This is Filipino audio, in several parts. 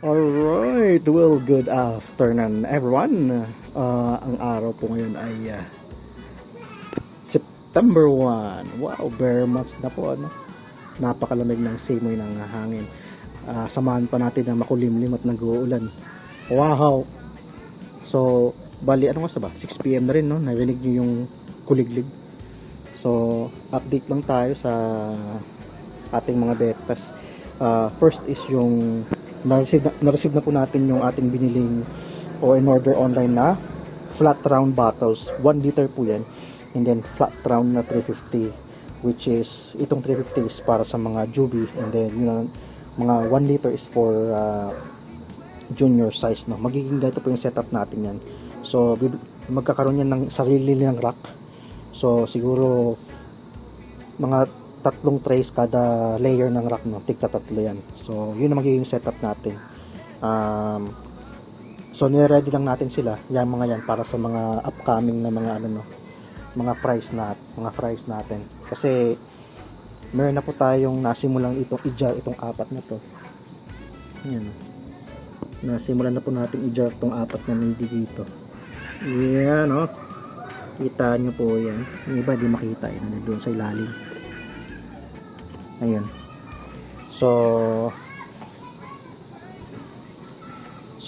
Alright, well, good afternoon everyone. Ang araw po ngayon ay September 1. Wow, bare months na po, ano? Napakalamig ng simoy ng hangin. Samahan pa natin na makulimlim at nag-uulan. Wow! So, bali, ano nga ba? 6 PM na rin, no? Narinig nyo yung kuliglig. So, update lang tayo sa ating mga betas. First is yung na-receive na po natin yung ating biniling o in-order online na flat round bottles. 1 liter po yan. And then flat round na 350, which is, itong 350 is para sa mga juvie. And then yung mga 1 liter is for junior size. No? Magiging ganito po yung setup natin yan. So, magkakaroon yan ng sarili ng rack. So, siguro mga 3 trays kada layer ng rack, no? Tigta 3 yan. So, yun ang magiging setup natin. So, nire-ready lang natin sila. Yan mga yan para sa mga upcoming na mga ano, no? Mga fries natin. Kasi meron na po tayong nasimulang i-jar itong 4 na to. Yan. Nasimulan na po natin i-jar itong 4 na hindi dito. Yan, no? Kita nyo po yan. Yung iba di makita yan. Doon sa ilalim. Ayun. So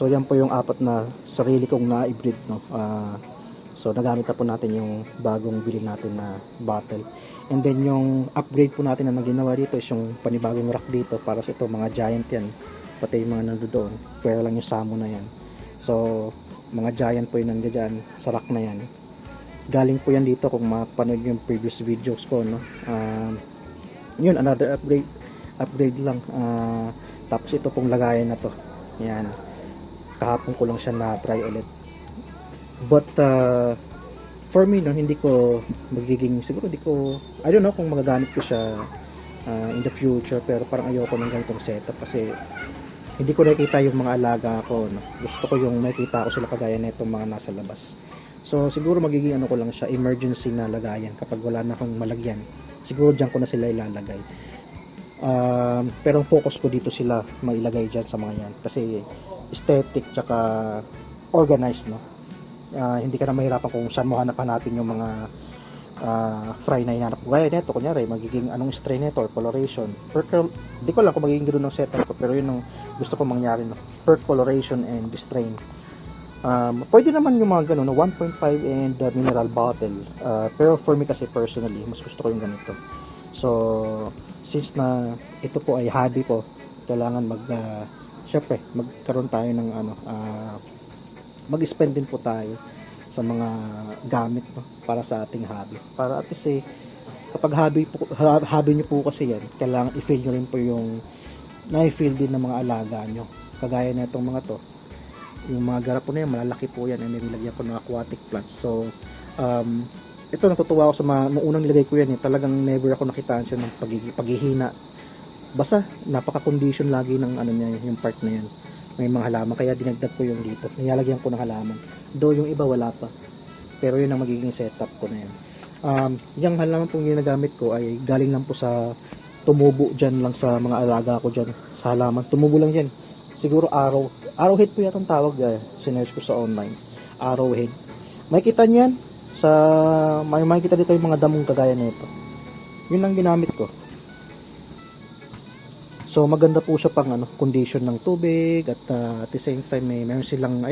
yan po yung 4 na sarili kong na-breed, no. So nagamit na po natin yung bagong bili natin na bottle. And then yung upgrade po natin na ginawa dito is yung panibagong rack dito para sa ito, mga giant yan. Pati yung mga nandoon. Pero lang yung samo na yan. So mga giant po yung nandiyan sa rack na yan. Galing po yan dito kung mapanood yung previous videos ko, no. Yun, another upgrade lang. Tapos ito pong lagayan na to, yan, kahapon ko lang siya na try ulit, but for me, no, hindi ko magiging, siguro hindi ko, I don't know kung magagamit ko siya in the future, pero parang ayoko ng ganitong setup kasi hindi ko nakikita yung mga alaga ko, no. Gusto ko yung makita ko sila kagaya na itong mga nasa labas. So siguro magiging ano ko lang siya, emergency na lagayan kapag wala na akong malagyan. Siguro dyan ko na sila ilalagay. Pero ang focus ko dito sila mailagay dyan sa mga yan. Kasi aesthetic tsaka organized, no? Hindi ka na mahirapan kung saan mo hanapin yung mga fry na hinanap ko. Gaya nito, kunyari, magiging anong strain nito or coloration. Di ko lang kung magiging ganoon ng setup ko. Pero yun ang gusto ko mangyari, no? Per coloration and strain. Pwede naman yung mga ganun, no? 1.5 and mineral bottle. Pero for me kasi personally, mas gusto ko yung ganito. So, since na ito po ay hobby po, kailangan syempre, magkaroon tayo ng mag-spend din po tayo sa mga gamit, no? Para sa ating hobby. Para at least kapag hobby nyo po kasi yan, kailangan i-feel nyo rin po yung na-feel din ng mga alaga nyo. Kagaya na itong mga to. Yung mga garapo na yan, malalaki po yan, and nilagyan ko ng aquatic plants. So ito, natutuwa ako sa nung unang nilagay ko yan, talagang never ako nakitaan siya ng paghihina. Basta napaka-condition lagi ng ano niya, yung part na yan. May mga halaman, kaya dinagdag ko yung dito, nilalagyan ko ng halaman. Though yung iba wala pa, pero yun ang magiging setup ko na yan. Yung halaman pong ginagamit ko ay galing lang po sa tumubo dyan lang sa mga alaga ko dyan sa halaman. Tumubo lang dyan. Siguro arrowhead po yata ang tawag, sinearch ko sa online. Arrowhead. Makikita niyan sa makikita dito yung mga damong kagaya nito. Yun ang ginamit ko. So maganda po siya pang condition ng tubig at the same time meron silang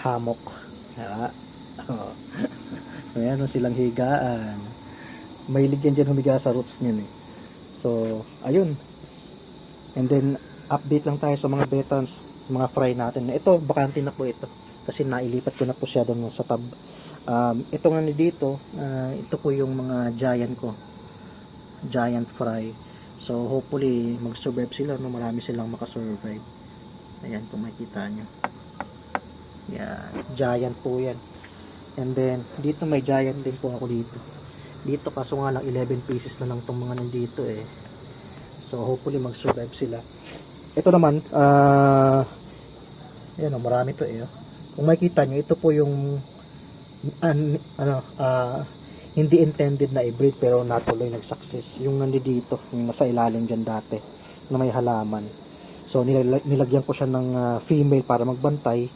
hammock. Meron silang higaan. Mahilig yan dyan humiga sa roots niyan . So ayun. And then update lang tayo sa mga betons, mga fry natin. Ito, bakante na po ito. Kasi nailipat ko na po siya doon sa tab. Ito nga dito, ito po yung mga giant ko. Giant fry. So, hopefully, mag-survive sila. No? Marami silang makasurvive. Ayan, kung makikita nyo. Yan. Giant po yan. And then, dito may giant din po ako dito. Dito, kaso nga lang 11 pieces na lang itong mga nandito . So, hopefully, mag-survive sila. Ito naman, yan, marami to . Kung makikita nyo, ito po yung hindi intended na i-breed pero natuloy nag-success. Yung nandito, yung nasa ilalim dyan dati, na may halaman. So nilagyan ko siya ng female para magbantay.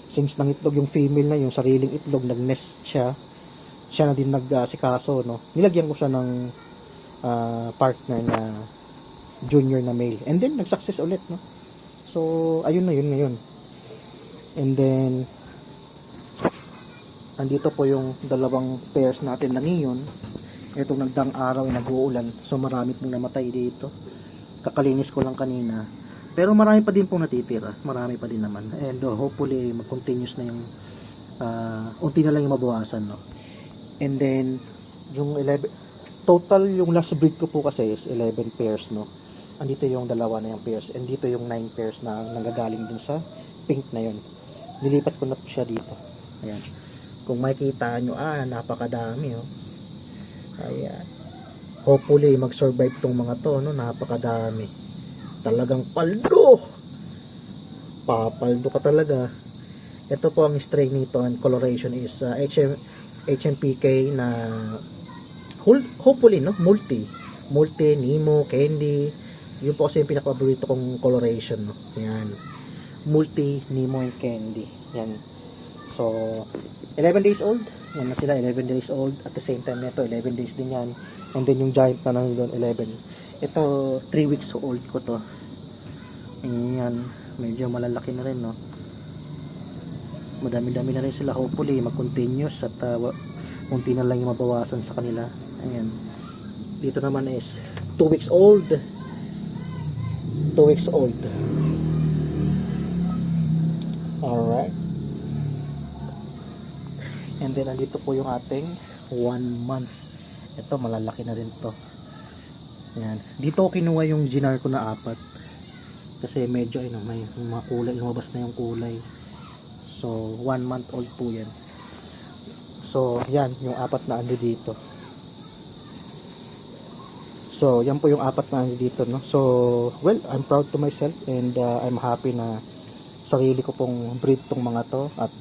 Since nangitlog yung female na yung sariling itlog, nag-nest siya na din nagsikaso, no. Nilagyan ko siya ng partner na junior na male. And then nag-success ulit, no. So ayun na yun ngayon. And then andito po yung dalawang pairs natin na neon. Itong nagdang araw ay nag-uulan, so marami pong namatay dito. Kakalinis ko lang kanina. Pero marami pa din pong natitira. Marami pa din naman. And hopefully mag-continuous na yung unti na lang yung mabawasan, no. And then yung 11 total yung last breed ko po kasi is 11 pairs, no. Andito yung dalawa na yung pairs, and dito yung 9 pairs na nanggagaling dun sa pink na yun. Nilipat ko na po siya dito. Ayan. Kung makikita nyo, napakadami, oh. Ayan. Hopefully mag-survive tong mga to, no. Napakadami. Talagang paldo. Papaldo ka talaga. Ito po ang strain nito, and coloration is HMPK na hopefully, no, multi Nemo, Candy. Yun po kasi yung pinaka-paborito kong coloration, no. Yan. Multi, Nemo, and Candy. Yan. So 11 days old. Yan na sila, 11 days old. At the same time nito, 11 days din yan. And then yung giant na nandun, 11. Ito, 3 weeks old ko to. Ayan, medyo malalaki na rin, no. Madami-dami na rin sila. Hopefully mag-continuous at unti na lang yung mabawasan sa kanila. Ayan. Dito naman is 2 weeks old. 2 weeks old. Alright. And then andito po yung ating 1 month. Ito malalaki na rin to. Ayan. Dito ko kinuha yung ginar ko na 4. Kasi medyo may mga kulay, lumabas na yung kulay. So 1 month old po yan. So yan yung 4 na ando dito. So yan po yung 4 na ando dito, no. So well, I'm proud to myself, and I'm happy na sarili ko pong breed tong mga to. At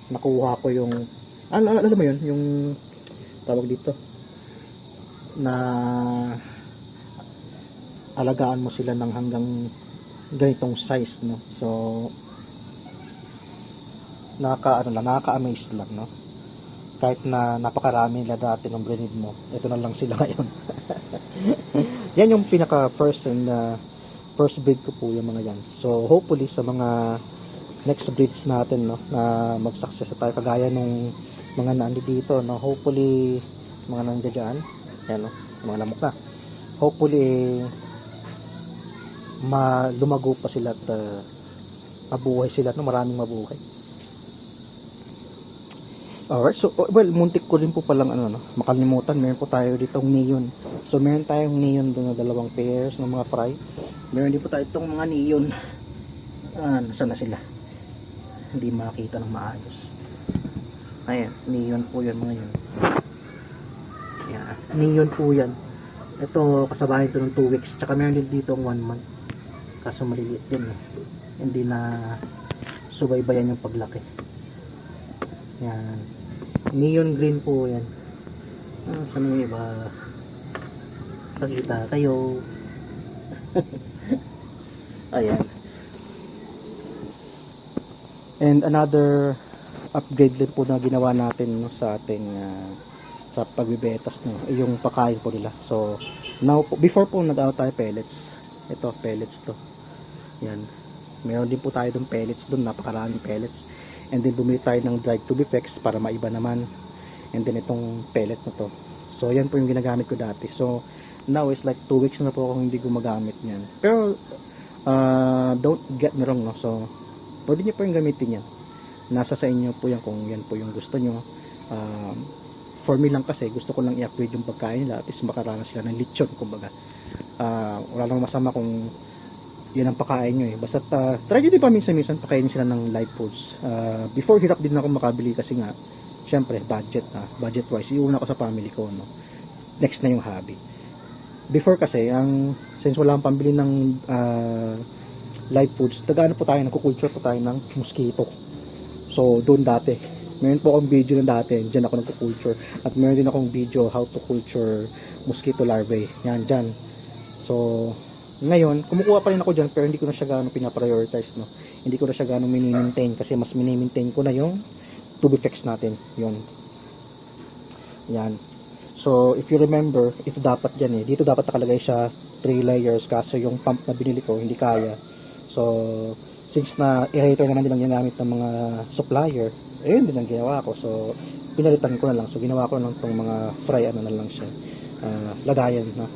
nakuha ko yung alam mo yun, yung tawag dito na alagaan mo sila ng hanggang ganitong size, no. So nakaka-amaze lang, no. Kahit na napakarami nila dati ng breed mo, ito na lang sila ngayon. Yan yung pinaka first breed ko po, yung mga yan. So hopefully sa mga next breeds natin, no, na mag-success tayo kagaya nung mga naandi dito, no. Hopefully mga nandiyan dyan, yan, no, mga lamok na. Hopefully lumago pa sila at mabuhay sila, no, maraming mabuhay. Alright, so well, muntik ko rin po palang makalimutan, meron po tayo ditong neon. So meron tayong neon doon na 2 pairs ng mga fry. Meron din po tayo itong mga neon. Nasaan na sila? Hindi makita ng maayos. Ayan, neon po yan mga yun. Ayan, neon po yan. Ito, kasabahin ito ng 2 weeks. Tsaka meron din dito ang 1 month. Kaso maliliit din, eh. Hindi na subaybayan yung paglaki. Yan. Neon green po yan. Saan yung iba? Pakita kayo. Ayan. And another upgrade din po na ginawa natin, no, sa ating sa pagbibetas, no, yung pakain po nila. So now po, before po nag-out tayo pellets. Ito pellets to. Yan. Meron din po tayo ng pellets doon, napakaraming pellets. And then bumili tayo ng dried tubifex para maiba naman. And then itong pellet na to. So yan po yung ginagamit ko dati. So now is like 2 weeks na po akong hindi gumagamit niyan. Pero don't get me wrong, no. So pwede niyo po yung gamitin yan. Nasa sa inyo po yan kung yan po yung gusto nyo. For me lang kasi gusto ko lang i-upgrade yung pagkain nila, at least makaranas sila ng lechon, kumbaga. Wala lang masama kung yun ang pakain nyo, eh. Basta try nyo din pa minsan pakainin sila ng live foods. Before, hirap din ako makabili kasi nga syempre budget wise, iuna ko sa family ko, no. Next na yung hobby. Before kasi since wala akong pambili ng live foods, nag-ano po tayo, nagkukulture po tayo ng mosquito. So doon dati meron po akong video na dati, dyan ako nagkukulture. At meron din akong video how to culture mosquito larvae, yan dyan. So Ngayon, kumukuha pa rin ako dyan, pero hindi ko na siya gaano pinaprioritize, no? Hindi ko na siya gaano mini-maintain kasi mas mini-maintain ko na yung tube effects natin. Yun. Yan. So, if you remember, ito dapat yan eh. Dito dapat nakalagay siya 3 layers kaso yung pump na binili ko hindi kaya. So, since na aerator naman din ang ginamit ng mga supplier, ayun din ang ginawa ko. So, pinalitan ko na lang. So, ginawa ko na lang itong mga fry ano na lang siya. Lagayan, no?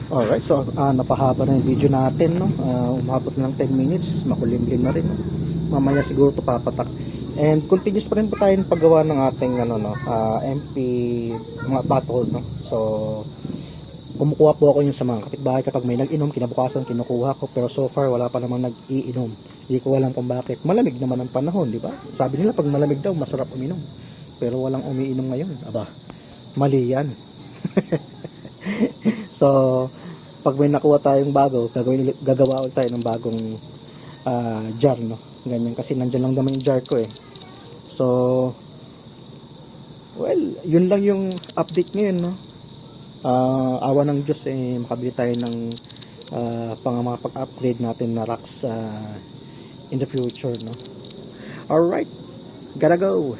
Alright, so napahaba na yung video natin, no? Umabot na lang 10 minutes, makulimlim na rin, no? Mamaya siguro ito papatak. And continuous pa rin po tayo ng paggawa ng ating ano, no? MP mga bottle, no? So kumukuha po ako yun sa mga kapitbahay kapag may nag-inom, kinabukasan kinukuha ko, pero so far wala pa namang nag-iinom. Hindi ko alam kung bakit. Malamig naman ang panahon, di ba? Sabi nila pag malamig daw masarap uminom. Pero walang umiinom ngayon. Aba, mali yan. So, pag may nakuha tayong bago, gagawa ulit tayo ng bagong jar, no? Ganyan, kasi nandyan lang naman yung jar ko eh. So, well, yun lang yung update ngayon, no? Awa ng Diyos eh, makabili tayo ng mga pag-upgrade natin na racks in the future, no? Alright, gotta go!